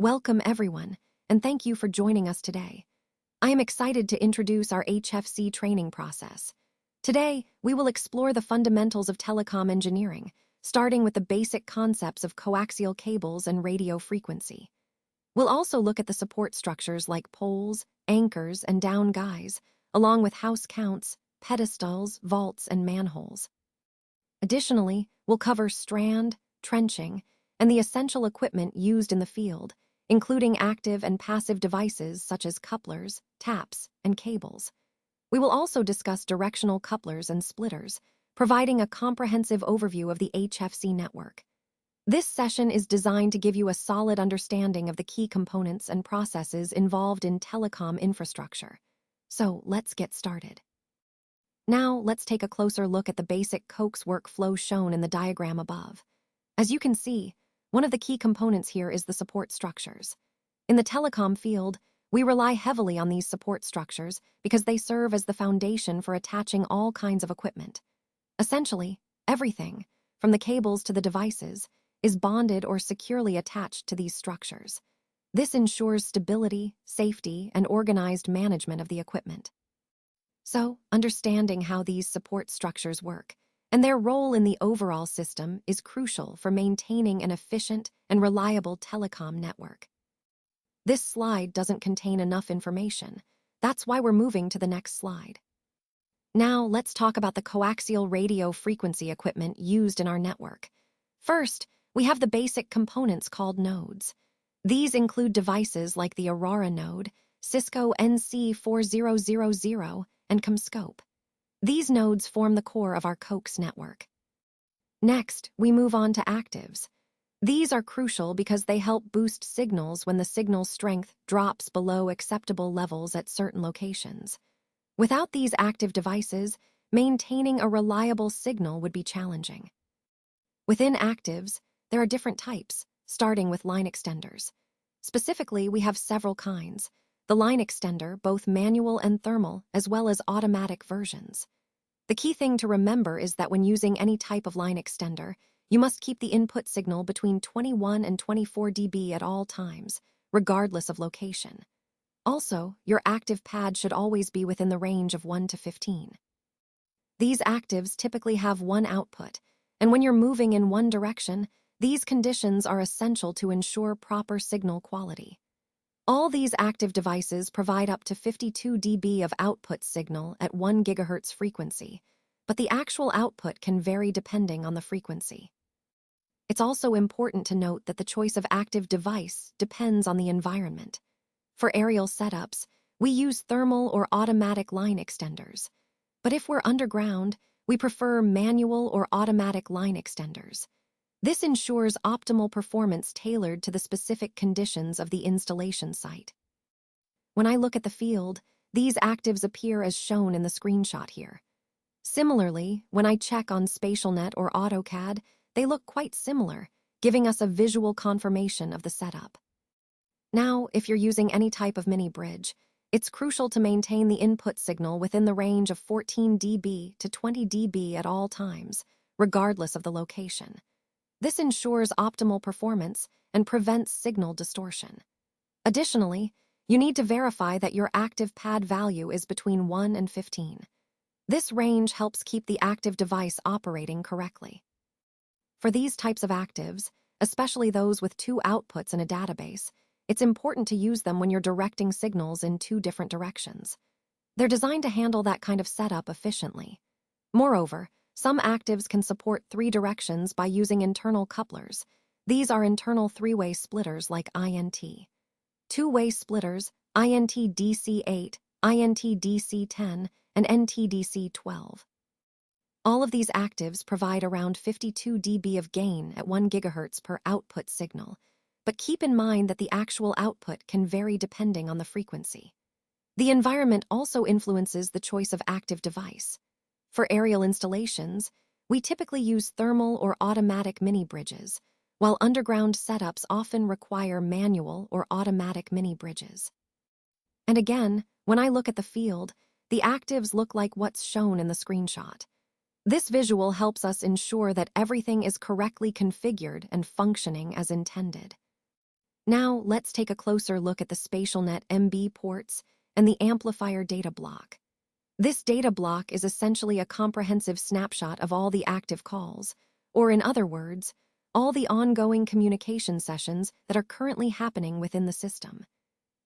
Welcome everyone, and thank you for joining us today. I am excited to introduce our HFC training process. Today, we will explore the fundamentals of telecom engineering, starting with the basic concepts of coaxial cables and radio frequency. We'll also look at the support structures like poles, anchors, and down guys, along with house counts, pedestals, vaults, and manholes. Additionally, we'll cover strand, trenching, and the essential equipment used in the field, including active and passive devices such as couplers, taps, and cables. We will also discuss directional couplers and splitters, providing a comprehensive overview of the HFC network. This session is designed to give you a solid understanding of the key components and processes involved in telecom infrastructure. So let's get started. Now, let's take a closer look at the basic coax workflow shown in the diagram above. As you can see, one of the key components here is the support structures. In the telecom field, we rely heavily on these support structures because they serve as the foundation for attaching all kinds of equipment. Essentially, everything, from the cables to the devices, is bonded or securely attached to these structures. This ensures stability, safety, and organized management of the equipment. So, understanding how these support structures work and their role in the overall system is crucial for maintaining an efficient and reliable telecom network. This slide doesn't contain enough information. That's why we're moving to the next slide. Now, let's talk about the coaxial radio frequency equipment used in our network. First, we have the basic components called nodes. These include devices like the Aurora node, Cisco NC4000, and CommScope. These nodes form the core of our coax network. Next, we move on to actives. These are crucial because they help boost signals when the signal strength drops below acceptable levels at certain locations. Without these active devices, maintaining a reliable signal would be challenging. Within actives, there are different types, starting with line extenders. Specifically, we have several kinds. The line extender, both manual and thermal, as well as automatic versions. The key thing to remember is that when using any type of line extender, you must keep the input signal between 21 and 24 dB at all times, regardless of location. Also, your active pad should always be within the range of 1 to 15. These actives typically have one output, and when you're moving in one direction, these conditions are essential to ensure proper signal quality. All these active devices provide up to 52 dB of output signal at 1 GHz frequency, but the actual output can vary depending on the frequency. It's also important to note that the choice of active device depends on the environment. For aerial setups, we use thermal or automatic line extenders, but if we're underground, we prefer manual or automatic line extenders. This ensures optimal performance tailored to the specific conditions of the installation site. When I look at the field, these actives appear as shown in the screenshot here. Similarly, when I check on SpatialNet or AutoCAD, they look quite similar, giving us a visual confirmation of the setup. Now, if you're using any type of mini bridge, it's crucial to maintain the input signal within the range of 14 dB to 20 dB at all times, regardless of the location. This ensures optimal performance and prevents signal distortion. Additionally, you need to verify that your active pad value is between 1 and 15. This range helps keep the active device operating correctly. For these types of actives, especially those with two outputs in a database, it's important to use them when you're directing signals in two different directions. They're designed to handle that kind of setup efficiently. Moreover, some actives can support 3 directions by using internal couplers. These are internal 3-way splitters like INT. 2-way splitters, INT DC8, INT DC10, and NT DC12. All of these actives provide around 52 dB of gain at 1 GHz per output signal, but keep in mind that the actual output can vary depending on the frequency. The environment also influences the choice of active device. For aerial installations, we typically use thermal or automatic mini bridges, while underground setups often require manual or automatic mini bridges. And again, when I look at the field, the actives look like what's shown in the screenshot. This visual helps us ensure that everything is correctly configured and functioning as intended. Now, let's take a closer look at the SpatialNet MB ports and the amplifier data block. This data block is essentially a comprehensive snapshot of all the active calls, or in other words, all the ongoing communication sessions that are currently happening within the system.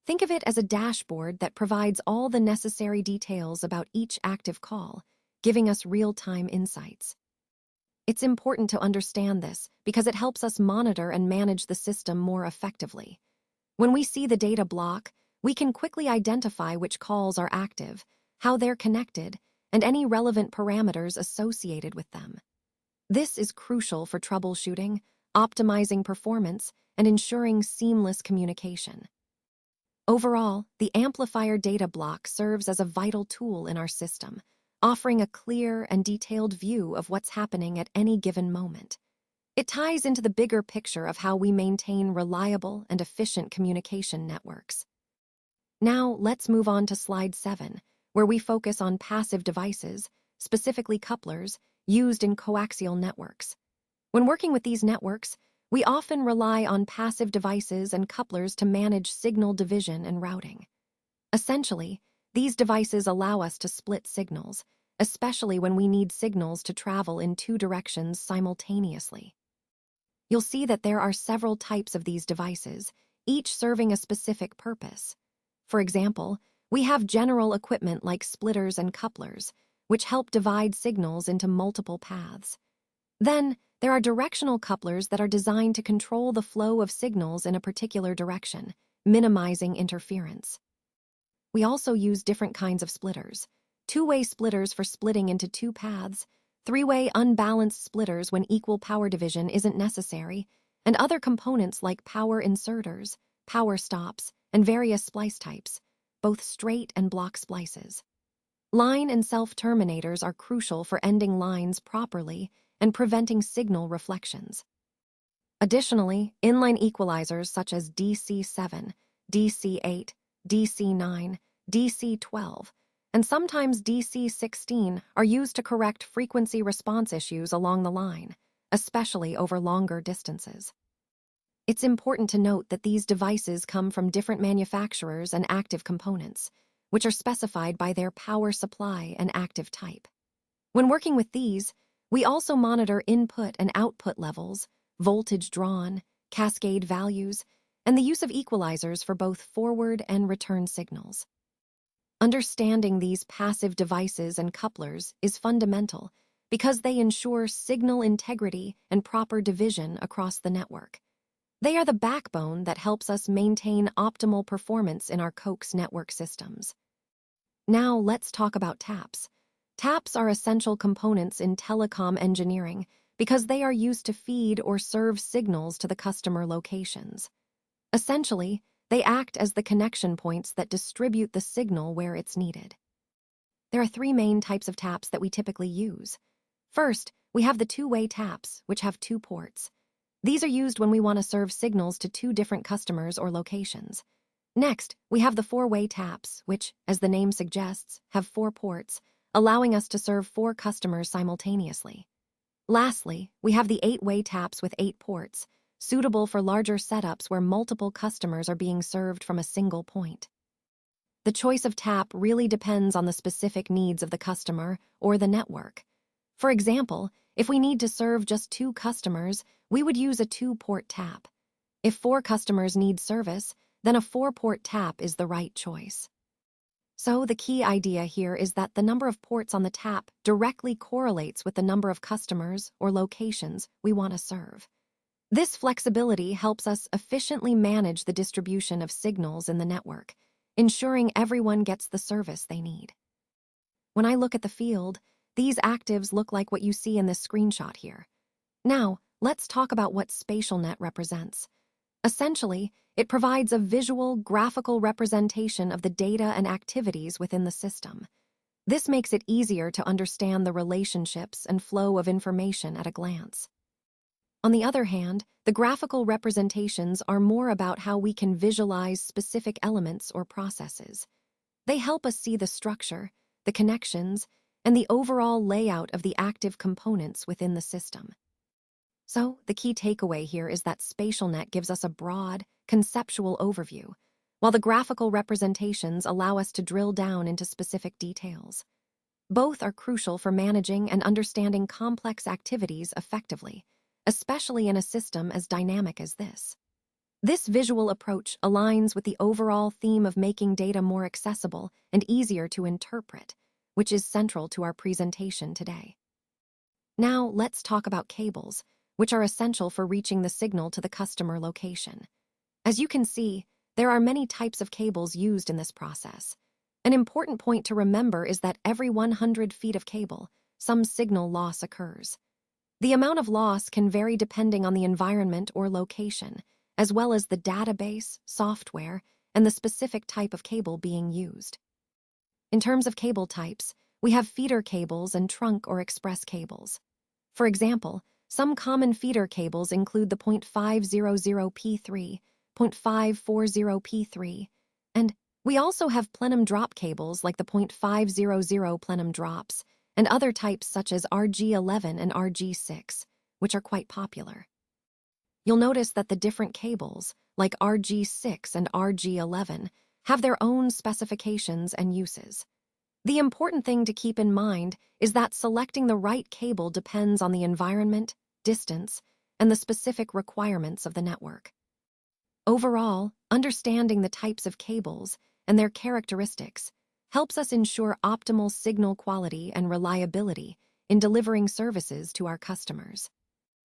Think of it as a dashboard that provides all the necessary details about each active call, giving us real-time insights. It's important to understand this because it helps us monitor and manage the system more effectively. When we see the data block, we can quickly identify which calls are active, how they're connected, and any relevant parameters associated with them. This is crucial for troubleshooting, optimizing performance, and ensuring seamless communication. Overall, the amplifier data block serves as a vital tool in our system, offering a clear and detailed view of what's happening at any given moment. It ties into the bigger picture of how we maintain reliable and efficient communication networks. Now, let's move on to slide 7, where we focus on passive devices, specifically couplers, used in coaxial networks. When working with these networks, we often rely on passive devices and couplers to manage signal division and routing. Essentially, these devices allow us to split signals, especially when we need signals to travel in two directions simultaneously. You'll see that there are several types of these devices, each serving a specific purpose. For example, we have general equipment like splitters and couplers, which help divide signals into multiple paths. Then, there are directional couplers that are designed to control the flow of signals in a particular direction, minimizing interference. We also use different kinds of splitters. Two-way splitters for splitting into two paths, three-way unbalanced splitters when equal power division isn't necessary, and other components like power inserters, power stops, and various splice types, both straight and block splices. Line and self-terminators are crucial for ending lines properly and preventing signal reflections. Additionally, inline equalizers such as DC7, DC8, DC9, DC12, and sometimes DC16 are used to correct frequency response issues along the line, especially over longer distances. It's important to note that these devices come from different manufacturers and active components, which are specified by their power supply and active type. When working with these, we also monitor input and output levels, voltage drawn, cascade values, and the use of equalizers for both forward and return signals. Understanding these passive devices and couplers is fundamental because they ensure signal integrity and proper division across the network. They are the backbone that helps us maintain optimal performance in our coax network systems. Now let's talk about taps. Taps are essential components in telecom engineering because they are used to feed or serve signals to the customer locations. Essentially, they act as the connection points that distribute the signal where it's needed. There are three main types of taps that we typically use. First, we have the two-way taps, which have two ports. These are used when we want to serve signals to two different customers or locations. Next, we have the four-way taps, which, as the name suggests, have four ports, allowing us to serve four customers simultaneously. Lastly, we have the eight-way taps with 8 ports, suitable for larger setups where multiple customers are being served from a single point. The choice of tap really depends on the specific needs of the customer or the network. For example, if we need to serve just 2 customers, we would use a 2-port tap. If 4 customers need service, then a 4-port tap is the right choice. So the key idea here is that the number of ports on the tap directly correlates with the number of customers or locations we want to serve. This flexibility helps us efficiently manage the distribution of signals in the network, ensuring everyone gets the service they need. When I look at the field, these actives look like what you see in this screenshot here. Now, let's talk about what SpatialNet represents. Essentially, it provides a visual, graphical representation of the data and activities within the system. This makes it easier to understand the relationships and flow of information at a glance. On the other hand, the graphical representations are more about how we can visualize specific elements or processes. They help us see the structure, the connections, and the overall layout of the active components within the system. So, the key takeaway here is that SpatialNet gives us a broad, conceptual overview, while the graphical representations allow us to drill down into specific details. Both are crucial for managing and understanding complex activities effectively, especially in a system as dynamic as this. This visual approach aligns with the overall theme of making data more accessible and easier to interpret, which is central to our presentation today. Now, let's talk about cables, which are essential for reaching the signal to the customer location. As you can see, there are many types of cables used in this process. An important point to remember is that every 100 feet of cable, some signal loss occurs. The amount of loss can vary depending on the environment or location, as well as the database, software, and the specific type of cable being used. In terms of cable types, we have feeder cables and trunk or express cables. For example, some common feeder cables include the 0.500P3, 0.540P3, and we also have plenum drop cables like the 0.500 plenum drops, and other types such as RG11 and RG6, which are quite popular. You'll notice that the different cables, like RG6 and RG11, have their own specifications and uses. The important thing to keep in mind is that selecting the right cable depends on the environment, distance, and the specific requirements of the network. Overall, understanding the types of cables and their characteristics helps us ensure optimal signal quality and reliability in delivering services to our customers.